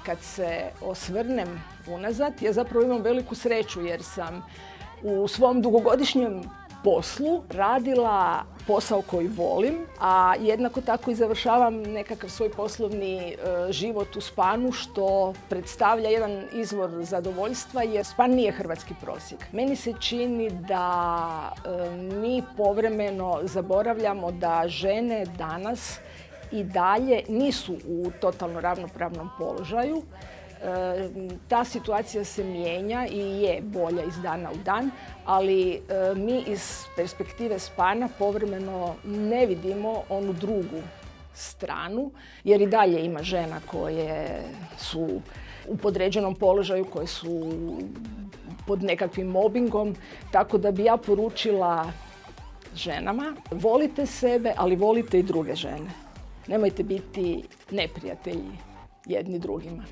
kad se osvrnem unazad, ja zapravo imam veliku sreću jer sam u svom dugogodišnjem poslu radila posao koji volim, a jednako tako i završavam nekakav svoj poslovni život u Spanu, što predstavlja jedan izvor zadovoljstva jer Span nije hrvatski prosjek. Meni se čini da mi povremeno zaboravljamo da žene danas i dalje nisu u totalno ravnopravnom položaju. Ta situacija se mijenja i je bolja iz dana u dan, ali mi iz perspektive Spana povremeno ne vidimo onu drugu stranu, jer i dalje ima žena koje su u podređenom položaju, koje su pod nekakvim mobingom, tako da bi ja poručila ženama, volite sebe, ali volite i druge žene. Nemojte biti neprijatelji jedni drugima.